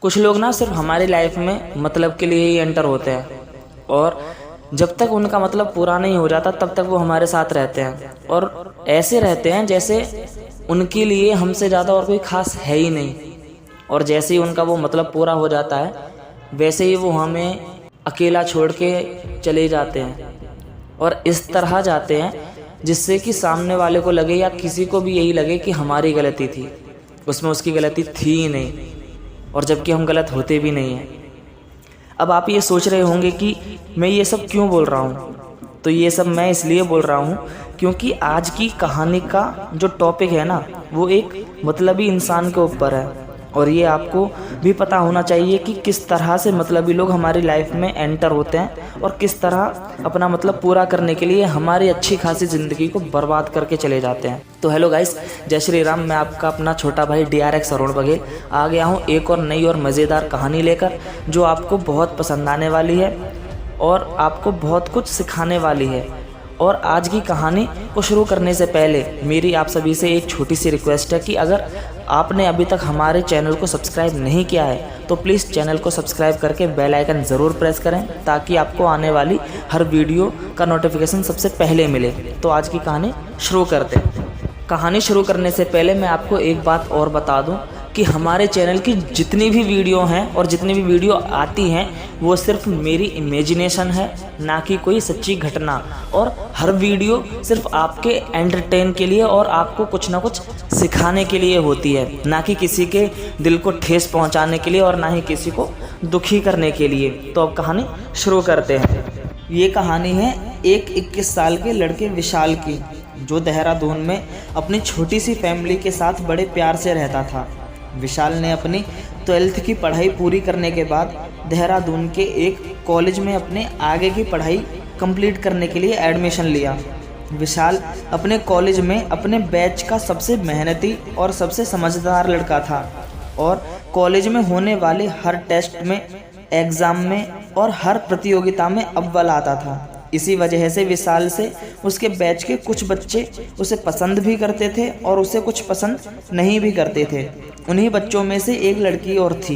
कुछ लोग ना सिर्फ हमारी लाइफ में मतलब के लिए ही एंटर होते हैं और जब तक उनका मतलब पूरा नहीं हो जाता तब तक वो हमारे साथ रहते हैं और ऐसे रहते हैं जैसे उनके लिए हमसे ज़्यादा और कोई खास है ही नहीं। और जैसे ही उनका वो मतलब पूरा हो जाता है वैसे ही वो हमें अकेला छोड़ के चले जाते हैं और इस तरह जाते हैं जिससे कि सामने वाले को लगे या किसी को भी यही लगे कि हमारी गलती थी, उसमें उसकी गलती थी ही नहीं और जबकि हम गलत होते भी नहीं हैं। अब आप ये सोच रहे होंगे कि मैं ये सब क्यों बोल रहा हूँ, तो ये सब मैं इसलिए बोल रहा हूँ क्योंकि आज की कहानी का जो टॉपिक है ना वो एक मतलबी इंसान के ऊपर है और ये आपको भी पता होना चाहिए कि किस तरह से मतलबी लोग हमारी लाइफ में एंटर होते हैं और किस तरह अपना मतलब पूरा करने के लिए हमारी अच्छी खासी ज़िंदगी को बर्बाद करके चले जाते हैं। तो हेलो गाइस, जय श्री राम। मैं आपका अपना छोटा भाई DRX अरुण बघेल आ गया हूँ एक और नई और मज़ेदार कहानी लेकर जो आपको बहुत पसंद आने वाली है और आपको बहुत कुछ सिखाने वाली है। और आज की कहानी को शुरू करने से पहले मेरी आप सभी से एक छोटी सी रिक्वेस्ट है कि अगर आपने अभी तक हमारे चैनल को सब्सक्राइब नहीं किया है तो प्लीज़ चैनल को सब्सक्राइब करके बेल आइकन ज़रूर प्रेस करें ताकि आपको आने वाली हर वीडियो का नोटिफिकेशन सबसे पहले मिले। तो आज की कहानी शुरू करते हैं। कहानी शुरू करने से पहले मैं आपको एक बात और बता दूं कि हमारे चैनल की जितनी भी वीडियो हैं और जितनी भी वीडियो आती हैं वो सिर्फ मेरी इमेजिनेशन है, ना कि कोई सच्ची घटना। और हर वीडियो सिर्फ आपके एंटरटेन के लिए और आपको कुछ ना कुछ सिखाने के लिए होती है, ना कि किसी के दिल को ठेस पहुंचाने के लिए और ना ही किसी को दुखी करने के लिए। तो अब कहानी शुरू करते हैं। ये कहानी है एक 21 साल के लड़के विशाल की, जो देहरादून में अपनी छोटी सी फैमिली के साथ बड़े प्यार से रहता था। विशाल ने अपनी 12th की पढ़ाई पूरी करने के बाद देहरादून के एक कॉलेज में अपने आगे की पढ़ाई कंप्लीट करने के लिए एडमिशन लिया। विशाल अपने कॉलेज में अपने बैच का सबसे मेहनती और सबसे समझदार लड़का था और कॉलेज में होने वाले हर टेस्ट में, एग्ज़ाम में और हर प्रतियोगिता में अव्वल आता था। इसी वजह से विशाल से उसके बैच के कुछ बच्चे उसे पसंद भी करते थे और उसे कुछ पसंद नहीं भी करते थे। उन्हीं बच्चों में से एक लड़की और थी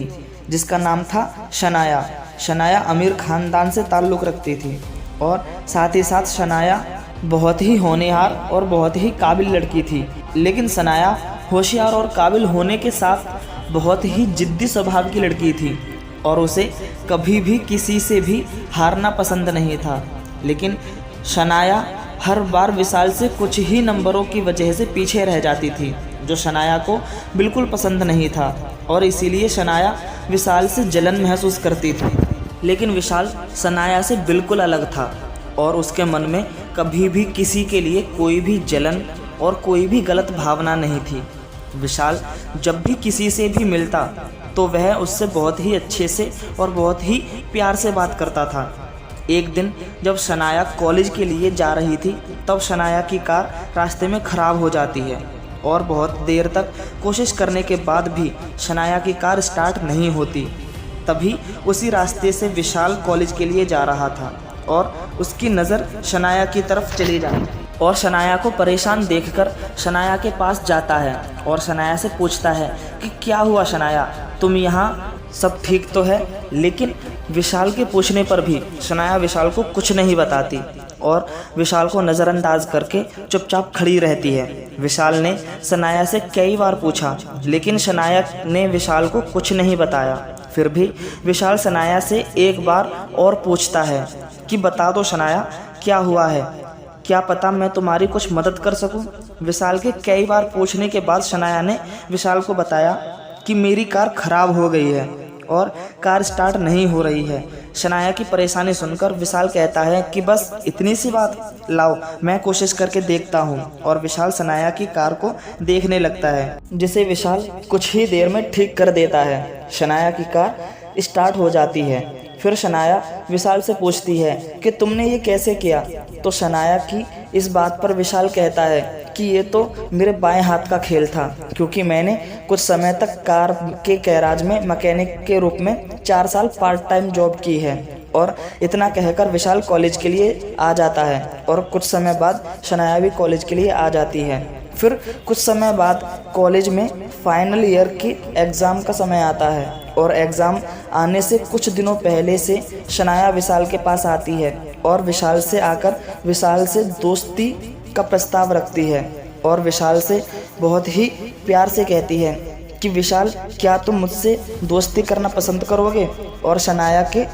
जिसका नाम था शनाया। शनाया अमीर ख़ानदान से ताल्लुक़ रखती थी और साथ ही साथ शनाया बहुत ही होनहार और बहुत ही काबिल लड़की थी। लेकिन शनाया होशियार और काबिल होने के साथ बहुत ही जिद्दी स्वभाव की लड़की थी और उसे कभी भी किसी से भी हारना पसंद नहीं था। लेकिन शनाया हर बार विशाल से कुछ ही नंबरों की वजह से पीछे रह जाती थी, जो शनाया को बिल्कुल पसंद नहीं था और इसीलिए शनाया विशाल से जलन महसूस करती थी। लेकिन विशाल शनाया से बिल्कुल अलग था और उसके मन में कभी भी किसी के लिए कोई भी जलन और कोई भी गलत भावना नहीं थी। विशाल जब भी किसी से भी मिलता तो वह उससे बहुत ही अच्छे से और बहुत ही प्यार से बात करता था। एक दिन जब शनाया कॉलेज के लिए जा रही थी तब शनाया की कार रास्ते में ख़राब हो जाती है और बहुत देर तक कोशिश करने के बाद भी शनाया की कार स्टार्ट नहीं होती। तभी उसी रास्ते से विशाल कॉलेज के लिए जा रहा था और उसकी नज़र शनाया की तरफ चली जाती और शनाया को परेशान देखकर शनाया के पास जाता है और शनाया से पूछता है कि क्या हुआ शनाया, तुम यहाँ, सब ठीक तो है? लेकिन विशाल के पूछने पर भी शनाया विशाल को कुछ नहीं बताती और विशाल को नज़रअंदाज करके चुपचाप खड़ी रहती है। विशाल ने शनाया से कई बार पूछा लेकिन शनाया ने विशाल को कुछ नहीं बताया। फिर भी विशाल शनाया से एक बार और पूछता है कि बता दो शनाया, क्या हुआ है, क्या पता मैं तुम्हारी कुछ मदद कर सकूं। विशाल के कई बार पूछने के बाद शनाया ने विशाल को बताया कि मेरी कार ख़राब हो गई है और कार स्टार्ट नहीं हो रही है। शनाया की परेशानी सुनकर विशाल कहता है कि बस इतनी सी बात, लाओ मैं कोशिश करके देखता हूँ। और विशाल शनाया की कार को देखने लगता है जिसे विशाल कुछ ही देर में ठीक कर देता है। शनाया की कार स्टार्ट हो जाती है। फिर शनाया विशाल से पूछती है कि तुमने ये कैसे किया। तो शनाया की इस बात पर विशाल कहता है कि ये तो मेरे बाएं हाथ का खेल था, क्योंकि मैंने कुछ समय तक कार के गैराज में मैकेनिक के रूप में 4 साल पार्ट टाइम जॉब की है। और इतना कहकर विशाल कॉलेज के लिए आ जाता है और कुछ समय बाद शनाया भी कॉलेज के लिए आ जाती है। फिर कुछ समय बाद कॉलेज में फाइनल ईयर की एग्ज़ाम का समय आता है और एग्ज़ाम आने से कुछ दिनों पहले से शनाया विशाल के पास आती है और विशाल से आकर विशाल से दोस्ती का प्रस्ताव रखती है और विशाल से बहुत ही प्यार से कहती है कि विशाल, क्या तुम मुझसे दोस्ती करना पसंद करोगे? और शनाया के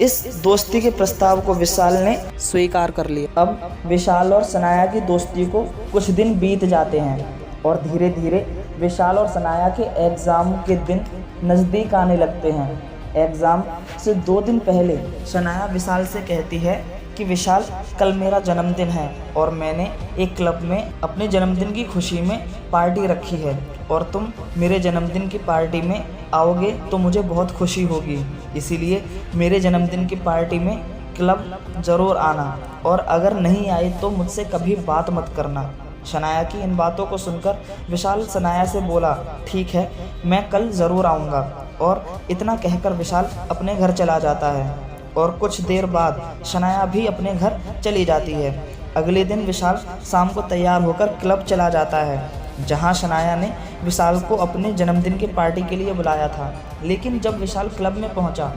इस दोस्ती के प्रस्ताव को विशाल ने स्वीकार कर लिया। अब विशाल और शनाया की दोस्ती को कुछ दिन बीत जाते हैं और धीरे धीरे विशाल और शनाया के एग्ज़ाम के दिन नज़दीक आने लगते हैं। एग्ज़ाम से 2 दिन पहले शनाया विशाल से कहती है कि विशाल, कल मेरा जन्मदिन है और मैंने एक क्लब में अपने जन्मदिन की खुशी में पार्टी रखी है और तुम मेरे जन्मदिन की पार्टी में आओगे तो मुझे बहुत खुशी होगी। इसीलिए मेरे जन्मदिन की पार्टी में क्लब ज़रूर आना और अगर नहीं आए तो मुझसे कभी बात मत करना। शनाया की इन बातों को सुनकर विशाल शनाया से बोला, ठीक है, मैं कल ज़रूर आऊँगा। और इतना कहकर विशाल अपने घर चला जाता है और कुछ देर बाद शनाया भी अपने घर चली जाती है। अगले दिन विशाल शाम को तैयार होकर क्लब चला जाता है जहां शनाया ने विशाल को अपने जन्मदिन की पार्टी के लिए बुलाया था। लेकिन जब विशाल क्लब में पहुंचा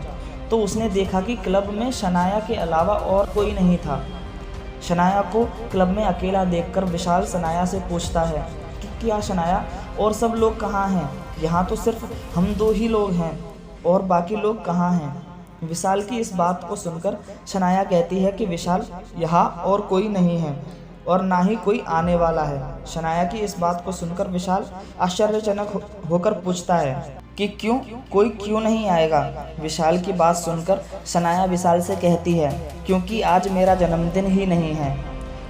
तो उसने देखा कि क्लब में शनाया के अलावा और कोई नहीं था। शनाया को क्लब में अकेला देखकर विशाल शनाया से पूछता है कि क्या शनाया, और सब लोग कहाँ हैं? यहाँ तो सिर्फ हम 2 ही लोग हैं और बाकी लोग कहाँ हैं? विशाल की इस बात को सुनकर शनाया कहती है कि विशाल, यहाँ और कोई नहीं है और ना ही कोई आने वाला है। शनाया की इस बात को सुनकर विशाल आश्चर्यजनक होकर पूछता है कि कोई क्यों नहीं आएगा? विशाल की बात सुनकर शनाया विशाल से कहती है, क्योंकि आज मेरा जन्मदिन ही नहीं है।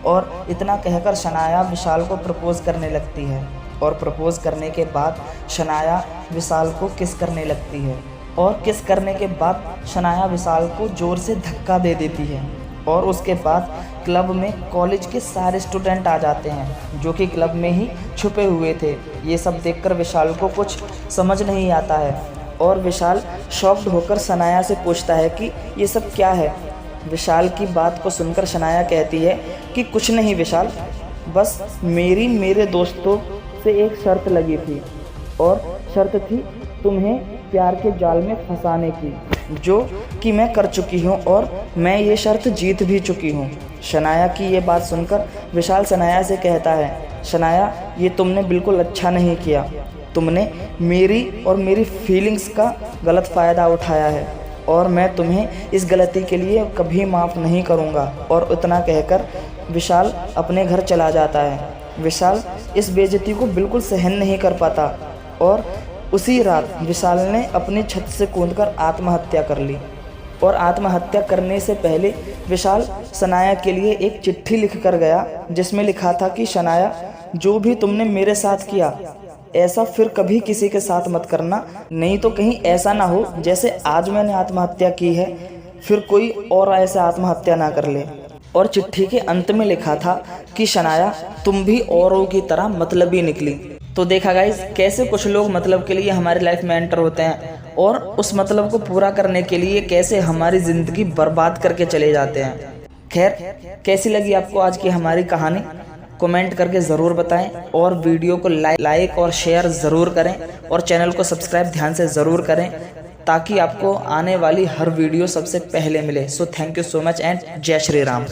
और इतना कहकर शनाया विशाल को प्रपोज़ करने लगती है और प्रपोज़ करने के बाद शनाया विशाल को किस करने लगती है और किस करने के बाद शनाया विशाल को ज़ोर से धक्का दे देती है और उसके बाद क्लब में कॉलेज के सारे स्टूडेंट आ जाते हैं जो कि क्लब में ही छुपे हुए थे। ये सब देखकर विशाल को कुछ समझ नहीं आता है और विशाल शॉक्ड होकर शनाया से पूछता है कि ये सब क्या है। विशाल की बात को सुनकर शनाया कहती है कि कुछ नहीं विशाल, बस मेरे दोस्तों से एक शर्त लगी थी और शर्त थी तुम्हें प्यार के जाल में फंसाने की, जो कि मैं कर चुकी हूँ और मैं ये शर्त जीत भी चुकी हूँ। शनाया की ये बात सुनकर विशाल शनाया से कहता है, शनाया, ये तुमने बिल्कुल अच्छा नहीं किया। तुमने मेरी और मेरी फीलिंग्स का गलत फ़ायदा उठाया है और मैं तुम्हें इस गलती के लिए कभी माफ़ नहीं करूँगा। और उतना कहकर विशाल अपने घर चला जाता है। विशाल इस बेइज्जती को बिल्कुल सहन नहीं कर पाता और उसी रात विशाल ने अपनी छत से कूदकर आत्महत्या कर ली। और आत्महत्या करने से पहले विशाल शनाया के लिए एक चिट्ठी लिख कर गया जिसमें लिखा था कि शनाया, जो भी तुमने मेरे साथ किया ऐसा फिर कभी किसी के साथ मत करना, नहीं तो कहीं ऐसा ना हो जैसे आज मैंने आत्महत्या की है फिर कोई और ऐसे आत्महत्या ना कर ले। और चिट्ठी के अंत में लिखा था कि शनाया, तुम भी औरों की तरह मतलबी निकली। तो देखा गाइस कैसे कुछ लोग मतलब के लिए हमारी लाइफ में एंटर होते हैं और उस मतलब को पूरा करने के लिए कैसे हमारी ज़िंदगी बर्बाद करके चले जाते हैं। खैर, कैसी लगी आपको आज की हमारी कहानी? कमेंट करके ज़रूर बताएं और वीडियो को लाइक और शेयर ज़रूर करें और चैनल को सब्सक्राइब ध्यान से ज़रूर करें ताकि आपको आने वाली हर वीडियो सबसे पहले मिले। So thank you so much and जय श्री राम।